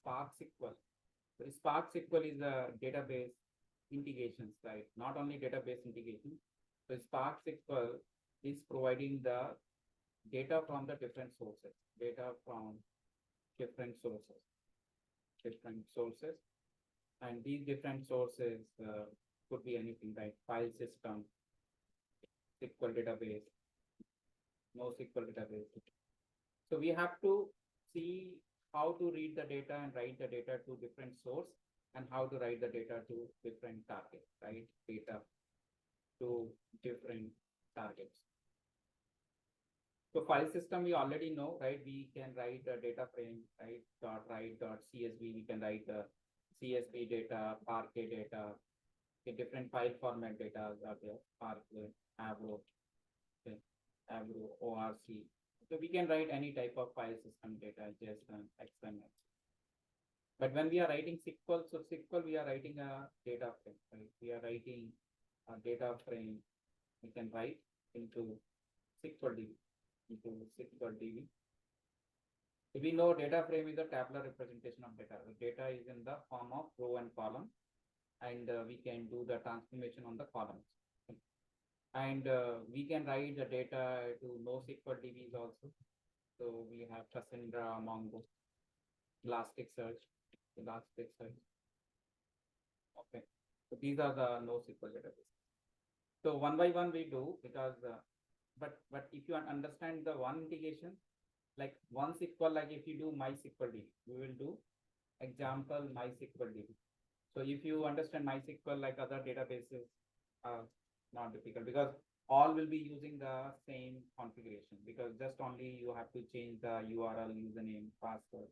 Spark SQL. So Spark SQL is a database integrations, right? Not only database integration. So Spark SQL is providing the data from the different sources, data from different sources, different sources, and these different sources could be anything, like file system, SQL database, NoSQL database. So we have to see how to read the data and write the data to different source, and how to write the data to different targets, right? Data to different targets. So file system we already know, right? We can write a data frame, right? Dot write dot CSV. We can write the CSV data, Parquet data, different file format data are there, Parquet, Avro, okay, Avro, ORC. So we can write any type of file system data, JSON, XML. But when we are writing SQL, so SQL we are writing a data frame, right? We are writing a data frame. We can write into SQL DB, into SQL DB. We know data frame is a tabular representation of data. The data is in the form of row and column, and we can do the transformation on the columns. And we can write the data to NoSQL DBs also. So we have Cassandra, Mongo, Elasticsearch, Elasticsearch. Okay, so these are the NoSQL databases. So one by one we do, because but if you understand the one integration, like one SQL, like if you do MySQL DB, we will do example MySQL DB. So if you understand MySQL, like other databases are not difficult, because all will be using the same configuration, because just only you have to change the URL, username, password.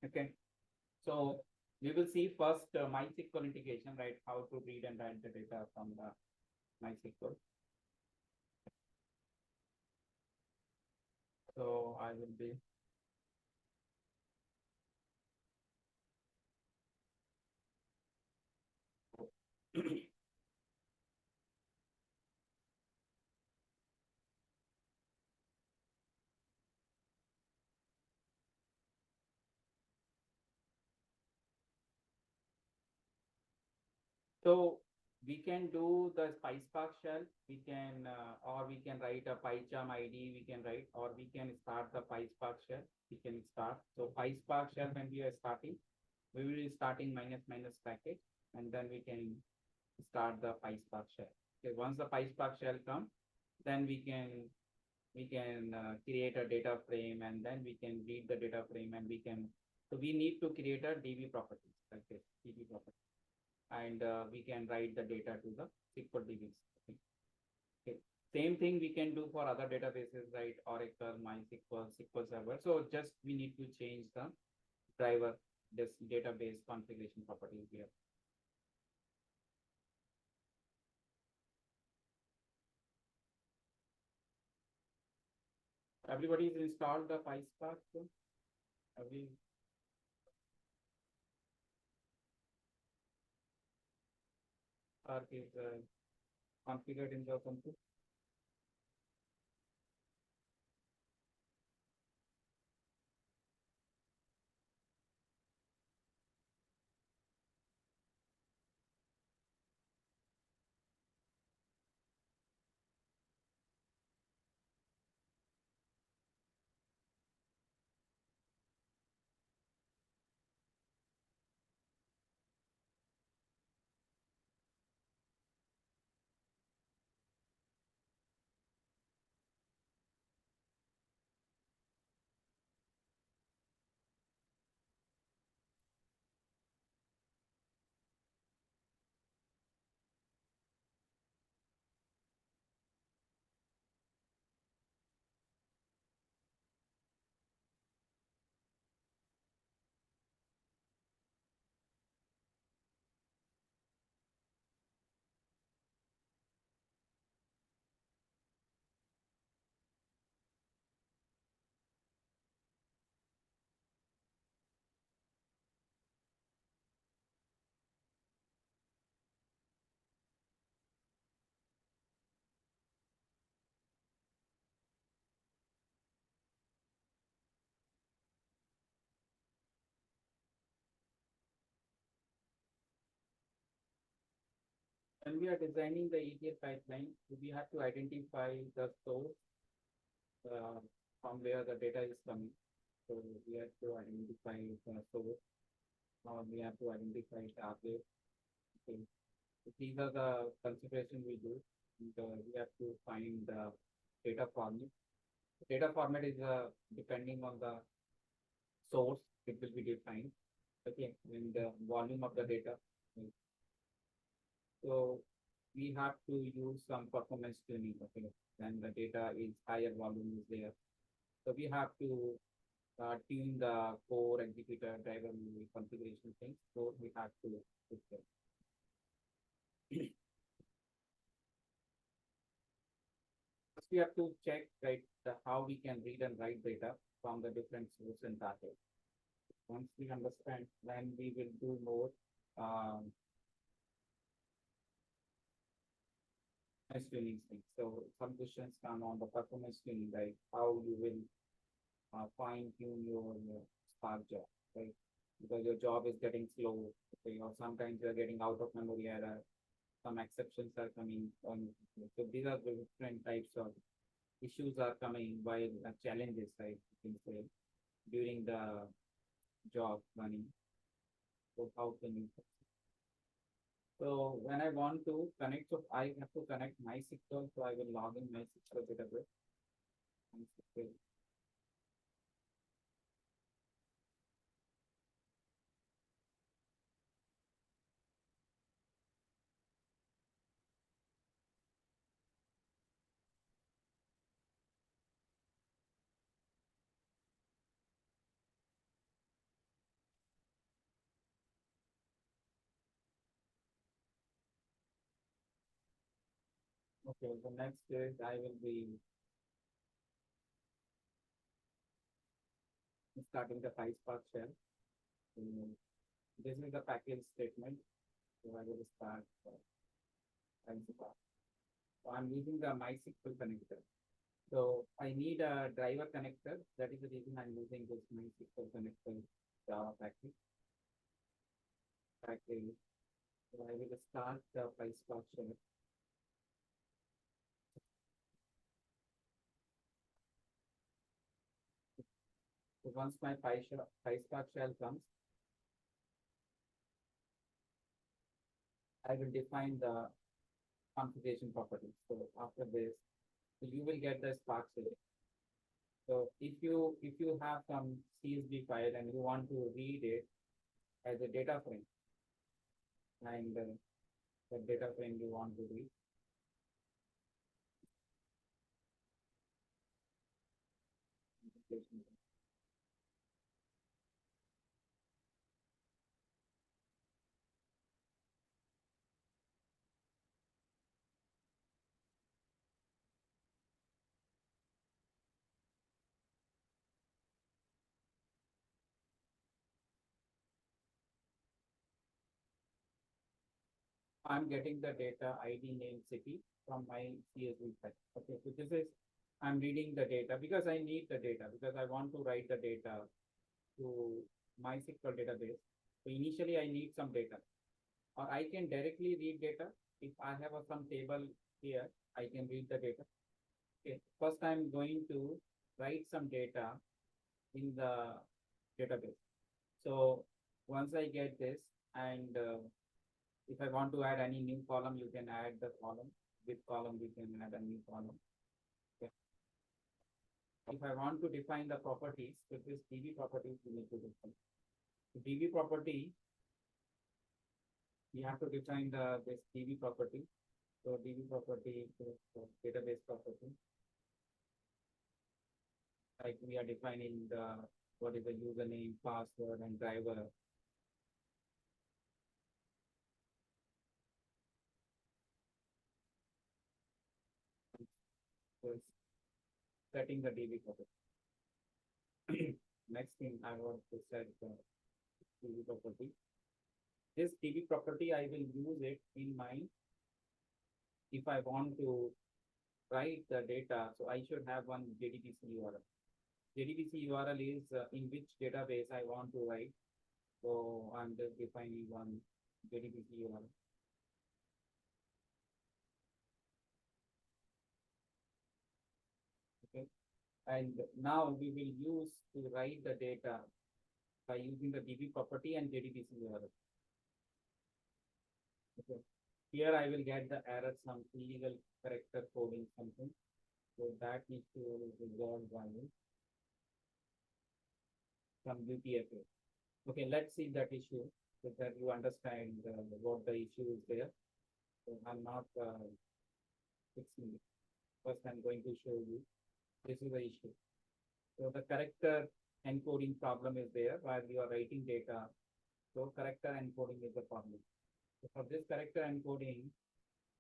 Okay, so we will see first MySQL integration, right? How to read and write the data from the MySQL. So I will be so we can do the PySpark shell. We can or we can write a PyCharm ID. We can write, or we can start the PySpark shell. We can start. So PySpark shell, when we are starting, we will be starting minus minus package, and then we can start the PySpark shell. Okay, once the PySpark shell comes, then we can create a data frame, and then we can read the data frame, and we can. So we need to create a DB properties, like this DB property, and we can write the data to the SQL DBs. Okay. Okay. Same thing we can do for other databases, right? Oracle, MySQL, SQL Server. So just we need to change the driver, this database configuration properties here. Everybody's installed the PySpark. So every Spark is configured in the computer. When we are designing the ETL pipeline, we have to identify the source uh, from where the data is coming. So we have to identify the source, or we have to identify target. Okay. So these are the considerations we do. And, we have to find the data format. Data format is depending on the source, it will be defined. Okay, and the volume of the data. So we have to use some performance tuning. Okay, when the data is higher volume is there. So we have to tune the core executor driver configuration things. So we have to put that. First we have to check right how we can read and write data from the different source and target. Once we understand, then we will do more performance tuning things. So some questions come on the performance tuning, like how you will fine tune your Spark job, right? Because your job is getting slow, okay, or sometimes you're getting out of memory error, some exceptions are coming on. So these are the different types of issues are coming while challenges, right? You can say during the job running. So how can you? So when I want to connect, so I have to connect MySQL. So I will log in MySQL database. MySQL. Okay, the next is I will be starting the PySpark shell. Mm, this is the package statement. So I will start PySpark. So I'm using the MySQL connector. So I need a driver connector. That is the reason I'm using this MySQL connector Java package. So I will start the PySpark shell. So once my PySpark shell comes, I will define the configuration properties. So after this, so you will get the Spark shell. So if you have some CSV file and you want to read it as a data frame, and the data frame you want to read, I'm getting the data ID name city from my CSV file. Okay, so this is I'm reading the data because I need the data because I want to write the data to MySQL database. So initially I need some data, or I can directly read data. If I have some table here, I can read the data. Okay, first I'm going to write some data in the database. So once I get this, and if I want to add any new column, you can add the column. With column, we can add a new column. Okay. If I want to define the properties, with this DB properties, we need to define. The DB property, we have to define this DB property. So DB property is database property. Like we are defining the what is the username, password, and driver. So it's setting the DB property. Next thing I want to set the DB property. This DB property, I will use it in my, if I want to write the data, so I should have one JDBC URL. JDBC URL is in which database I want to write. So I'm just defining one JDBC URL. Okay. And now we will use to write the data by using the DB property and JDBC URL. Okay. Here I will get the error, some illegal character coding something. So that needs to resolve by some UTF-8. Okay, let's see that issue so that you understand what the issue is there. So I'm not fixing it. First, I'm going to show you this is the issue. So the character encoding problem is there while you are writing data. So character encoding is the problem. So for this character encoding,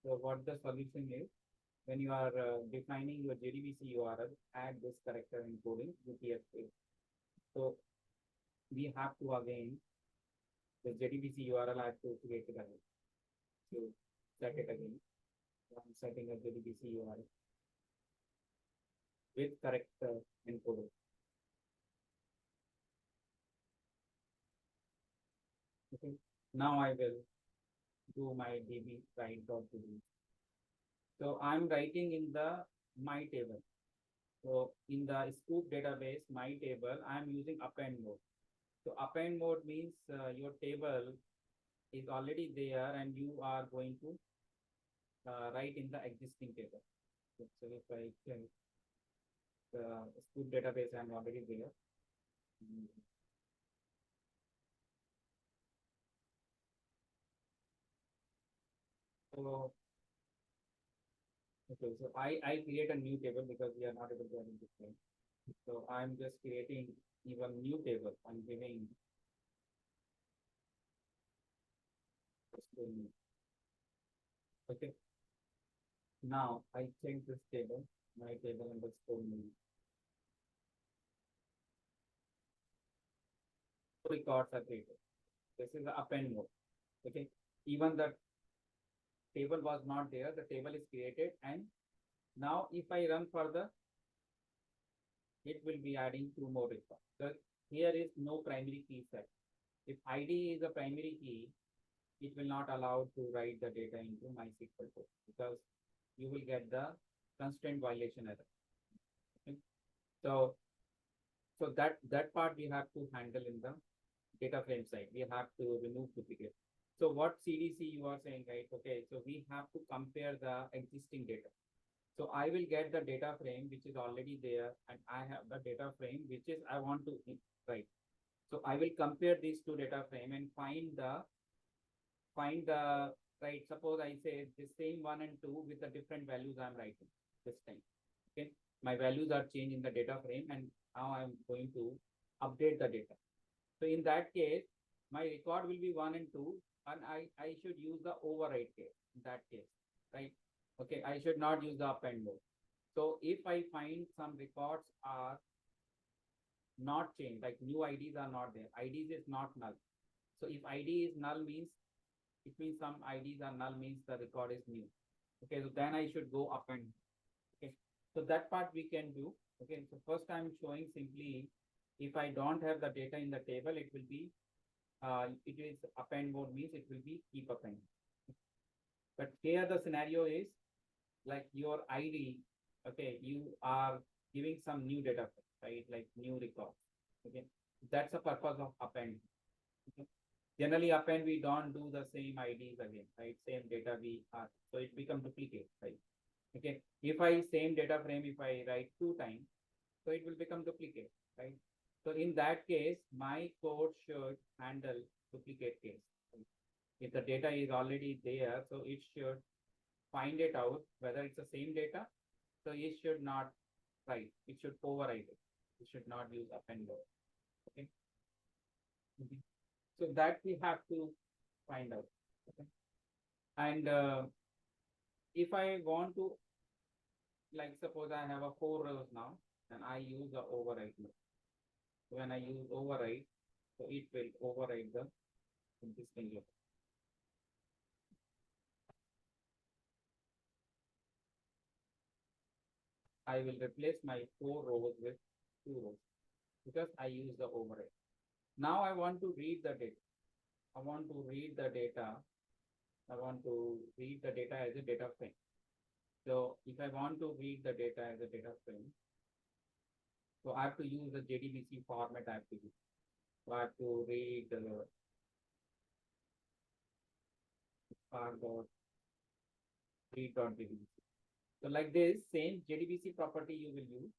so what the solution is, when you are defining your JDBC URL, add this character encoding UTF-8. So we have to again, the JDBC URL I have to create it again. So set it again. So I'm setting a JDBC URL with character encoding. Okay. Now I will do my db write.db. So I'm writing in the my table. So in the scoop database, my table, I'm using append mode. So append mode means your table is already there and you are going to write in the existing table. So if I check the scoop database, I'm already there. So okay, so I create a new table because we are not able to identify. So I'm just creating even new table. I'm giving okay. Now I change this table, my table underscore new. Records are created. This is the append mode. Okay. Even the table was not there, the table is created, and now if I run further, it will be adding two more records. So here is no primary key set. If ID is a primary key, it will not allow to write the data into MySQL code because you will get the constraint violation error. Okay. So that part we have to handle in the data frame side. We have to remove duplicate. So what CDC you are saying, right? Okay, so we have to compare the existing data. So I will get the data frame which is already there, and I have the data frame which is I want to write. So I will compare these two data frame and find the right. Suppose I say the same 1 and 2 with the different values I'm writing this time. Okay, my values are changed in the data frame, and now I'm going to update the data. So in that case, my record will be 1 and 2, and I should use the override case in that case, right? Okay, I should not use the append mode. So if I find some records are not changed, like new IDs are not there, IDs is not null. So if ID is null means, it means some IDs are null means the record is new. Okay, so then I should go append. Okay, so that part we can do. Okay, so first I'm showing simply, if I don't have the data in the table, it will be, it is append mode means it will be keep append. But here the scenario is like your ID, okay, you are giving some new data, right? Like new record. Okay, that's the purpose of append. Okay. Generally append, we don't do the same IDs again, right? Same data we are, so it becomes duplicate, right? Okay, if I same data frame, if I write 2 times, so it will become duplicate, right? So in that case, my code should handle duplicate case. If the data is already there, so it should find it out whether it's the same data. So it should not write, it should override it. It should not use append mode. Okay. So that we have to find out. Okay. And if I want to, like suppose I have a 4 rows now, and I use the override mode. When I use override, so it will override the existing loop. I will replace my 4 rows with 2 rows because I use the override. Now I want to read the data. I want to read the data. I want to read the data as a data frame. So if I want to read the data as a data frame, So I have to use the JDBC format I have to use. So I have to read r dot read dot JDBC. So like this, same JDBC property you will use.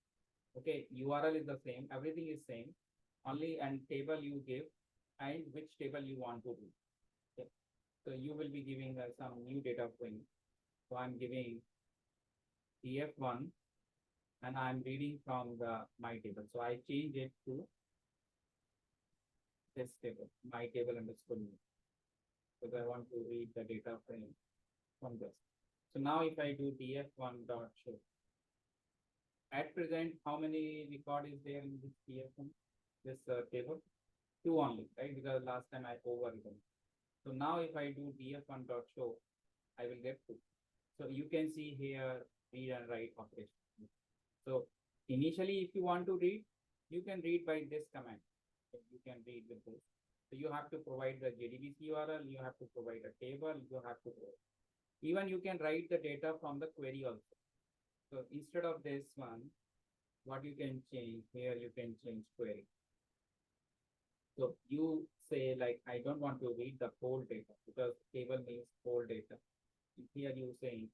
Okay, URL is the same, everything is same, only and table you give and which table you want to do. Okay. So you will be giving some new data frame. So I'm giving df1 and I'm reading from the my table. So I change it to this table, my table underscore new, because I want to read the data frame from this. So now if I do df1 dot show, at present, how many record is there in this df1, this table? Two only, right? Because last time I overwritten. So now if I do df1 dot show, I will get two. So you can see here read and write operation. So initially, if you want to read, you can read by this command. You can read with this. So you have to provide the JDBC URL, you have to provide a table, you have to provide. Even you can write the data from the query also. So instead of this one, what you can change here, you can change query. So you say like, I don't want to read the whole data because table means whole data. Here you say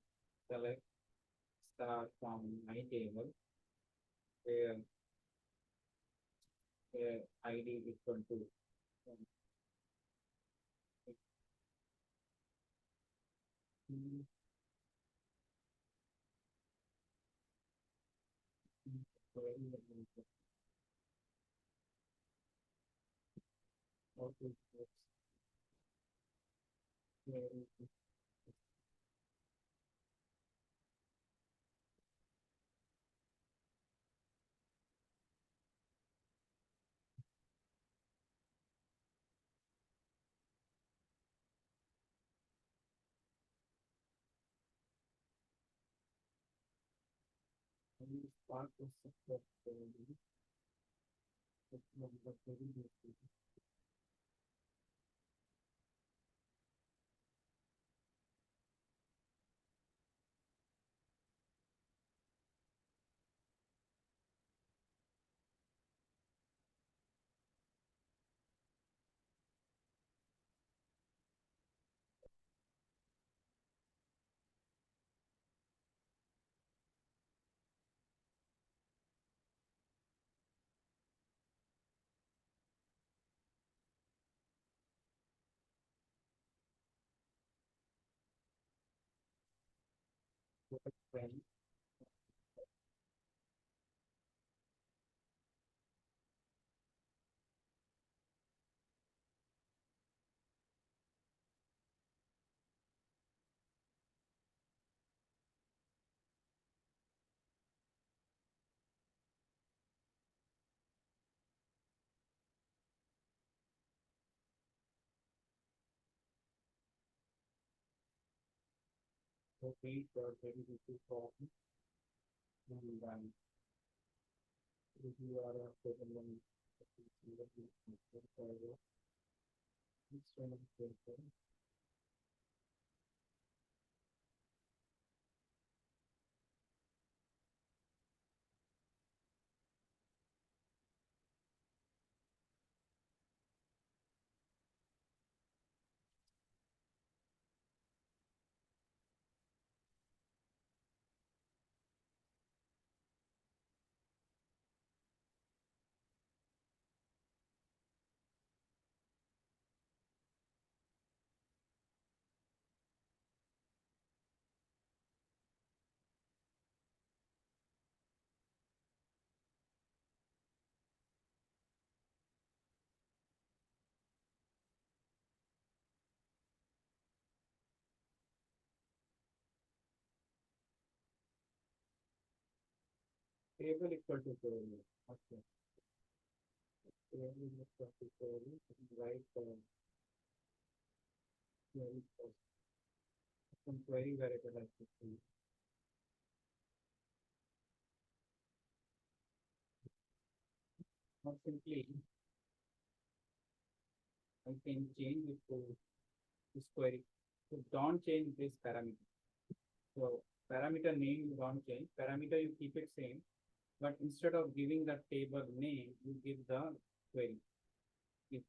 select start from my table where, where ID is equal to when the read or JDBC form and if you are a table then table equal to query. Okay. Query equal to query. Write query first. Some query variable I should see. Not simply I can change it to this query. So don't change this parameter. So parameter name you don't change. Parameter you keep it same. but instead of giving the table name, you give the query. If,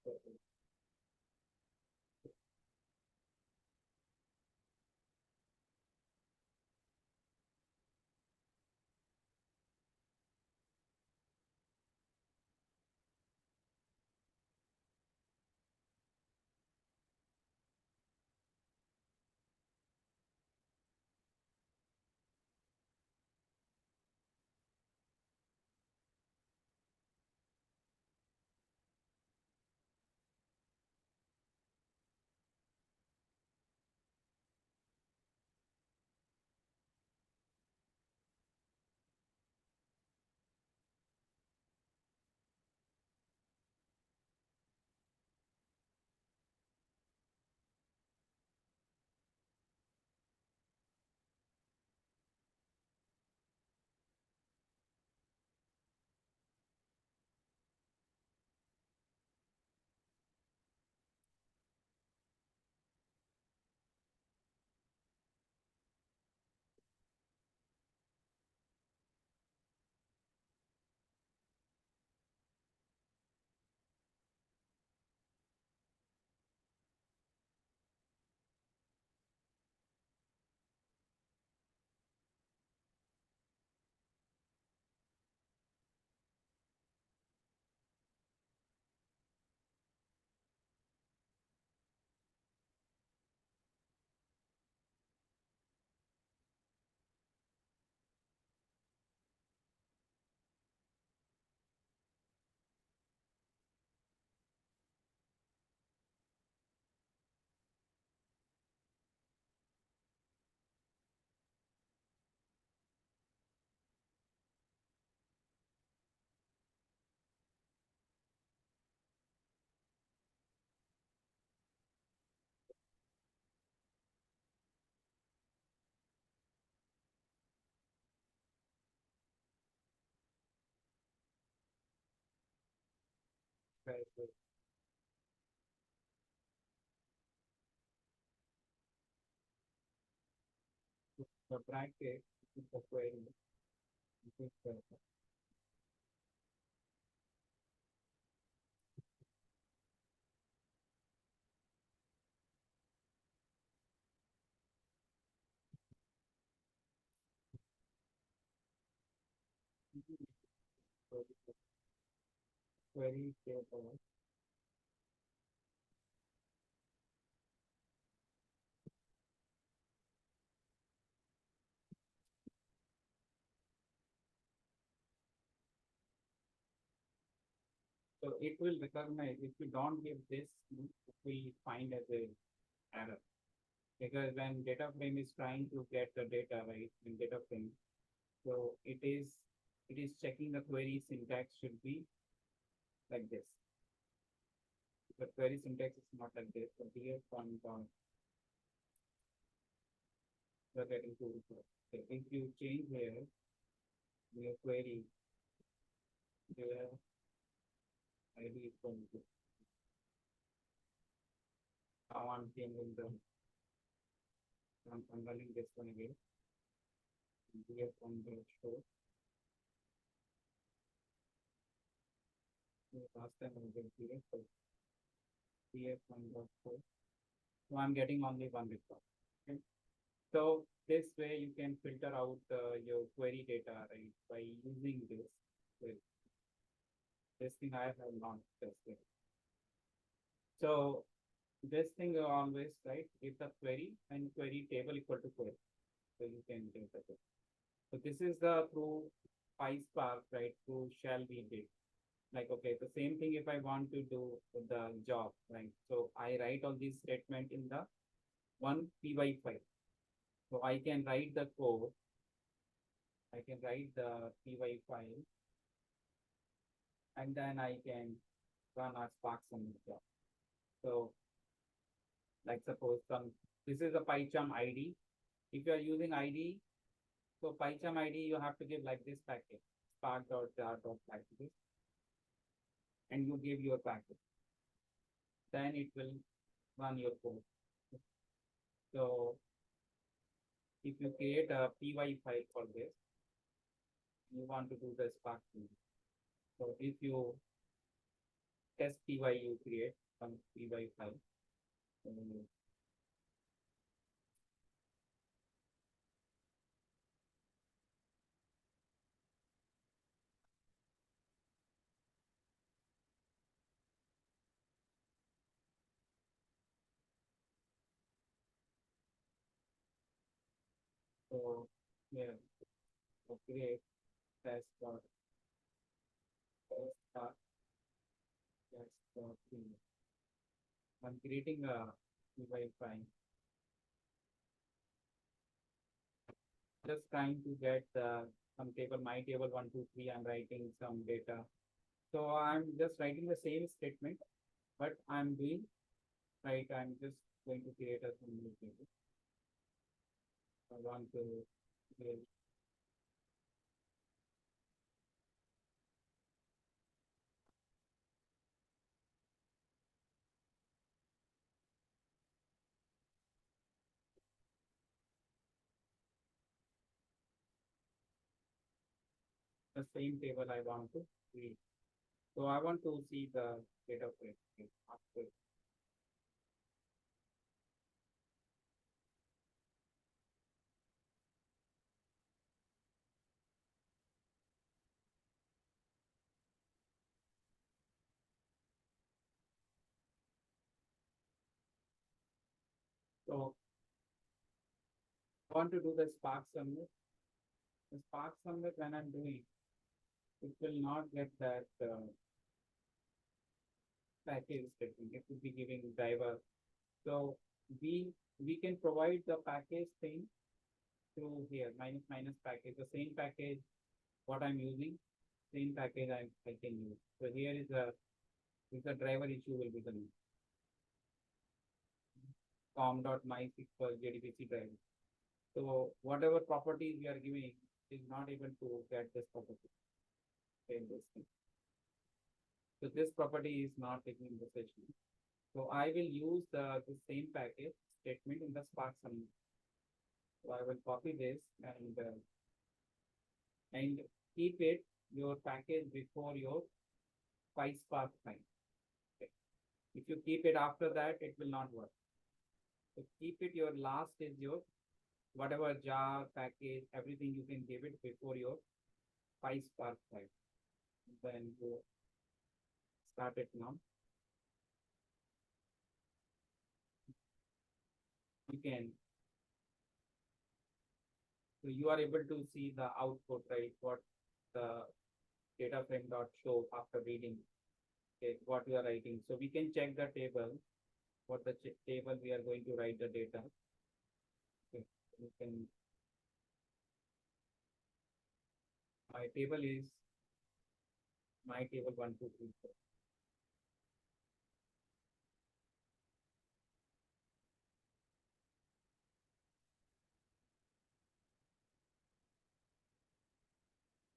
the bracket is the query. This is the query table. So it will recognize if you don't give this, it will find as a error. Because when data frame is trying to get the data right in data frame, so it is checking the query syntax should be like this. The query syntax is not like this. So here point on you're getting to report. So if you change here your query here ID is going to now I'm changing the I'm running this one again. Here from the show. Last time I was here, so here from the show. So I'm getting only one report. Okay. So this way you can filter out your query data right by using this. With this thing I have not tested. So this thing you always right give the query and query table equal to query. So you can take that. So this is the through PySpark right through shall we did. Like okay, the same thing if I want to do the job right. So I write all these statement in the one py file. So I can write the code. I can write the py file and then I can run a Spark some job. So like suppose some this is a PyCharm ID. If you are using ID, so PyCharm ID you have to give like this package spark.jar.packages and you give your package. Then it will run your code. So if you create a py file for this, You want to do the Spark thing. So if you test py you create some py file. So here, so create test dot test dot test dot py. I'm creating a py file. Just trying to get some table, my table 1, 2, 3. I'm writing some data. So I'm just writing the same statement, but I'm doing right. I'm just going to create a new table. I want to create the same table I want to create. So I want to see the data frame after. So I want to do the Spark submit. The Spark submit when I'm doing, it will not get that package statement. It will be giving driver. So we can provide the package thing through here minus minus package. The same package what I'm using, same package I can use. So here is the driver issue will be the com.mysql JDBC driver. So whatever properties we are giving is not able to get this property in this thing. So this property is not taking in the session. So I will use the same package statement in the Spark summary. So I will copy this and keep it your package before your PySpark file. Okay. If you keep it after that, it will not work. So keep it your last is your whatever jar package, everything you can give it before your PySpark file. Then you start it now. You can. So you are able to see the output, right? What the data frame dot show after reading, okay, what we are writing. So we can check the table, what the table we are going to write the data. Okay, you can. My table is my table 1, 2, 3, 4.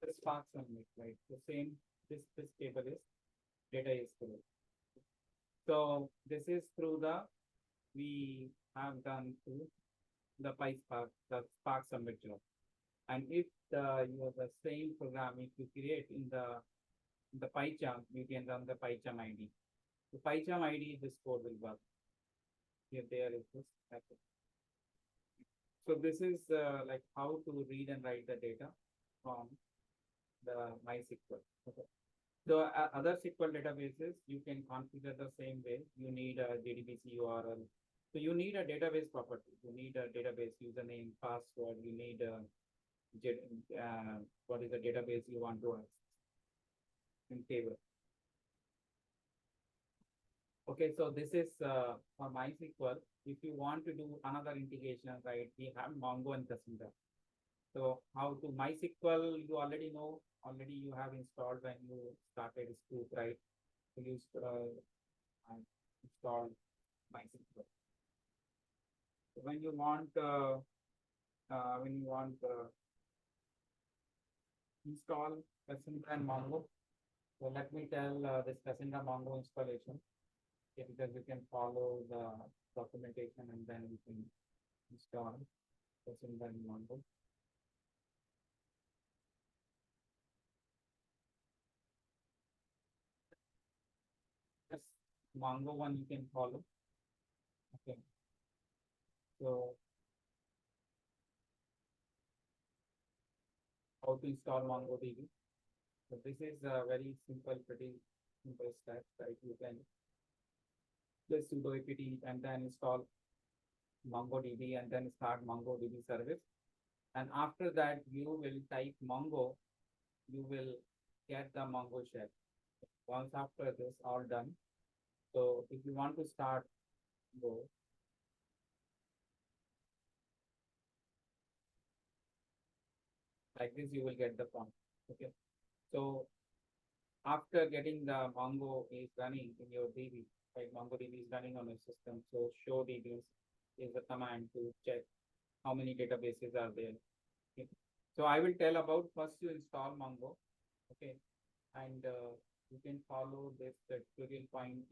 The Spark submit, right? The same. This table is data is correct. So this is through the we have done through the PySpark, the Spark submit job. And if you have the same program, if you create in the PyCharm, you can run the PyCharm ID. The PyCharm ID, this code will work. Here there is this package. So this is like how to read and write the data from the MySQL. Okay. So other SQL databases, you can configure the same way. You need a JDBC URL. So you need a database property. You need a database username, password. You need a what is the database you want to access in table. Okay, so this is for MySQL. If you want to do another integration, right, we have Mongo and Cassandra. So how to MySQL, you already know, already you have installed when you started Scoop, right? So you install MySQL. So when you want install Cassandra and Mongo, so let me tell this Cassandra Mongo installation. Okay, because you can follow the documentation and then you can install Cassandra and Mongo. Mongo one you can follow. Okay. So how to install MongoDB. So this is a very simple, pretty simple step, right? You can just sudo apt and then install MongoDB and then start MongoDB service. And after that, you will type Mongo, you will get the Mongo shell. Once after this all done, so if you want to start Go, like this, you will get the prompt. Okay. So after getting the Mongo is running in your DB, right? MongoDB is running on your system. So show DBs is the command to check how many databases are there. Okay. So I will tell about first you install Mongo. Okay. And you can follow this tutorial point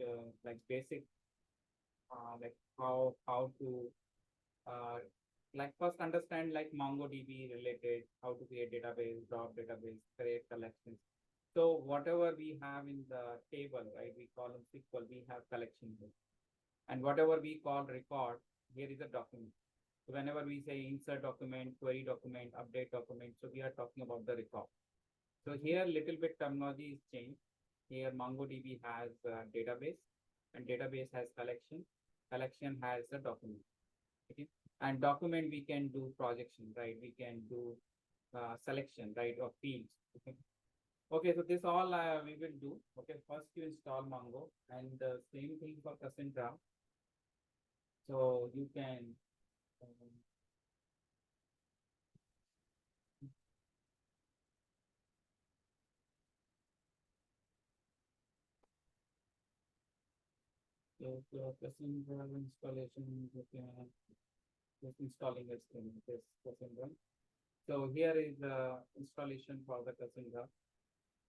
like basic like how to uh, like first understand like MongoDB related, how to create database, drop database, create collections. So whatever we have in the table, right, we call them SQL, we have collection here. And whatever we call record, here is a document. So whenever we say insert document, query document, update document, so we are talking about the record. So here little bit terminology is changed. Here MongoDB has database and database has collection. Collection has the document. Okay. And document we can do projection, right? We can do selection, right, of fields. Okay. Okay, so this all we will do. Okay, first you install Mongo and the same thing for Cassandra. So you can so Cassandra installation, you can just installing this thing, this Cassandra. So here is the installation for the Cassandra.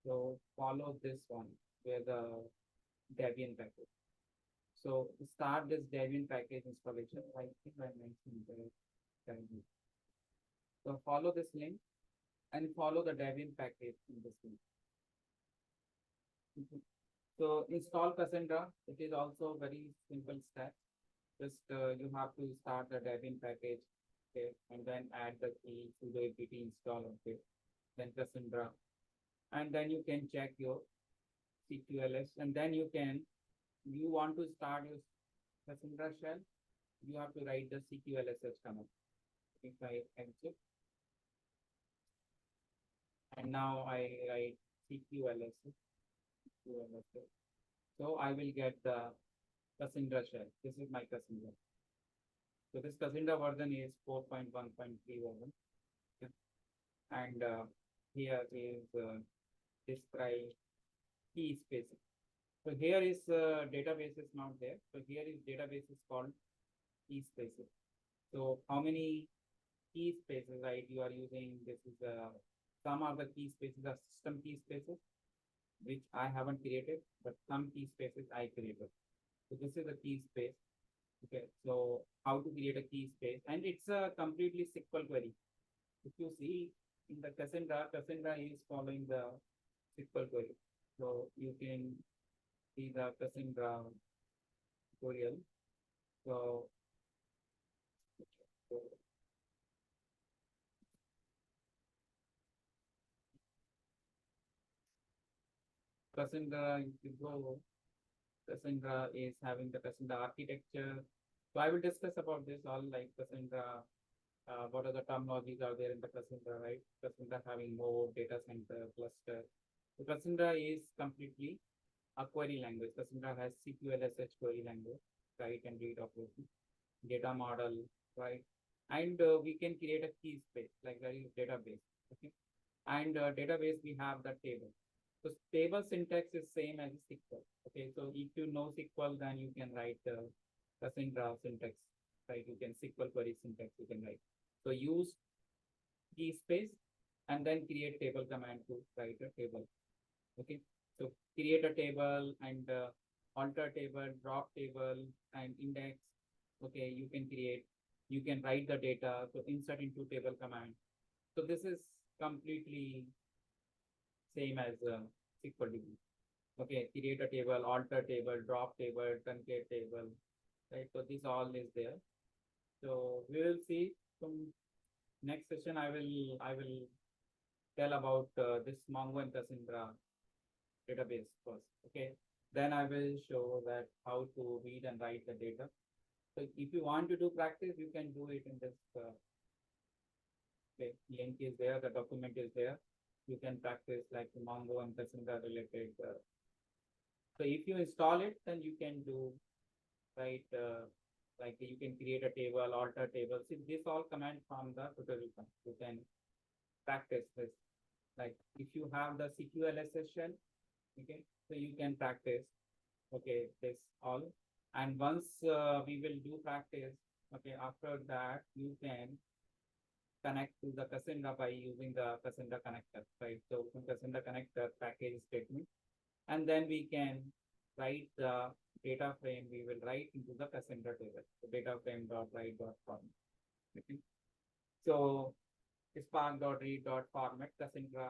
So follow this one where the Debian package. So start this Debian package installation. I think I mentioned the. So follow this link and follow the Debian package in this link. Mhm. So install Cassandra. It is also very simple step. Just you have to start the Debian package, okay, and then add the key to the apt install, okay, then Cassandra, and then you can check your CQLS, and then you want to start your Cassandra shell, you have to write the CQLSS command. If I exit, and now I write CQLSS, so I will get the Cassandra shell. This is my Cassandra. So this Cassandra version is 4.1.3 version. Okay. And here is describe key spaces. So here is database is not there. So here is database is called key spaces. So how many key spaces, right, you are using? This is some of the key spaces are system key spaces, which I haven't created, but some key spaces I created. So this is a key space. Okay, so how to create a key space, and it's a completely SQL query. If you see in the Cassandra, Cassandra is following the SQL query. So you can see the Cassandra tutorial. So, so Cassandra, if you go, Cassandra is having the Cassandra architecture. So I will discuss about this all like Cassandra. What are the terminologies are there in the Cassandra, right? Cassandra having more data center cluster. So Cassandra is completely a query language. Cassandra has CQLSH query language, write and read operation, data model, right? And we can create a key space like there is database. Okay, and database we have the table. So table syntax is same as SQL. Okay, so if you know SQL, then you can write Cassandra syntax, right? You can SQL query syntax you can write. So use key space and then create table command to write a table. Okay, so create a table and alter table, drop table, and index. Okay, you can create, you can write the data, so insert into table command. So this is completely same as SQL DB. Okay, create a table, alter table, drop table, truncate table, right? So this all is there. So we will see from next session. I will tell about this Mongo and Cassandra database first. Okay, then I will show that how to read and write the data. So if you want to do practice, you can do it in this okay, link is there, the document is there. You can practice like Mongo and Cassandra related. So if you install it, then you can do right. Like you can create a table, alter table. See, this all command from the tutorial. You can practice this. Like if you have the CQLS session, okay, so you can practice. Okay, this all. And once we will do practice, okay, after that you can connect to the Cassandra by using the Cassandra connector, right? So from Cassandra connector package statement, and then we can write the data frame. We will write into the Cassandra table. So data frame dot write dot format. Okay. So spark dot read dot format Cassandra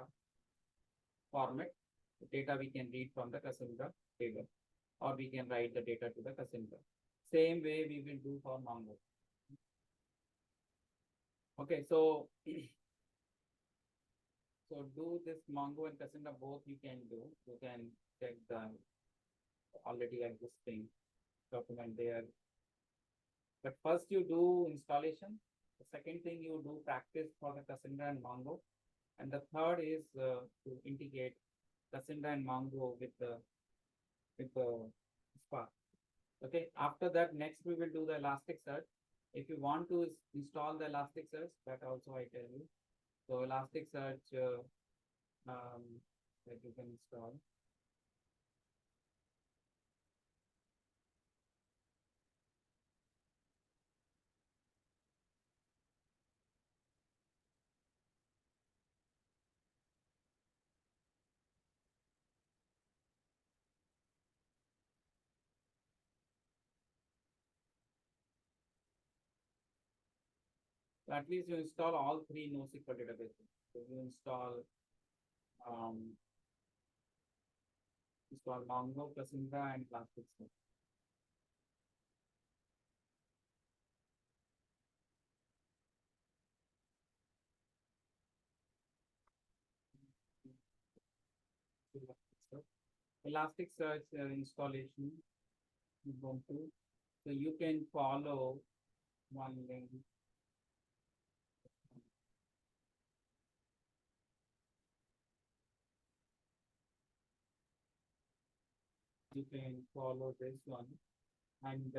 format. The data we can read from the Cassandra table, or we can write the data to the Cassandra. Same way we will do for Mongo. Okay, so so do this Mongo and Cassandra both you can do. You can check the already existing document there. But first you do installation. The second thing you do practice for the Cassandra and Mongo. And the third is to integrate Cassandra and Mongo with the Spark. Okay. After that, next we will do the Elasticsearch. If you want to install the Elasticsearch, that also I tell you. So Elasticsearch that you can install. So at least you install all three NoSQL databases. So you um, install Mongo, Cassandra, and Elasticsearch. Elasticsearch installation Ubuntu. So you can follow one link. You can follow this one and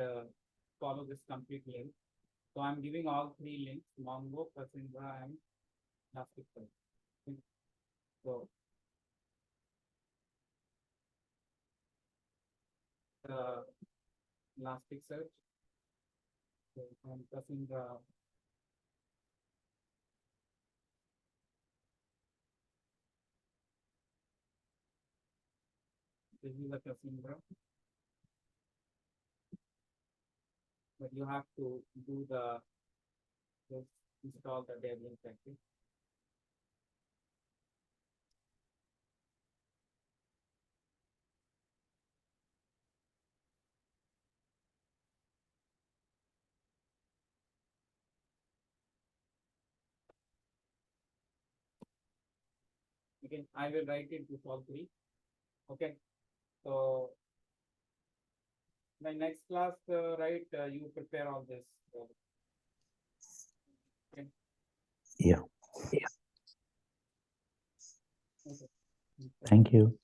follow this complete link. So I'm giving all three links: Mongo, Cassandra, and Elasticsearch. So the Elasticsearch and Cassandra. This is the Cassandra, but you have to do the just install the debian package. Again, I will write it to all three. Okay. So my next class, right? You prepare all this. Okay. Yeah. Okay. Thank you.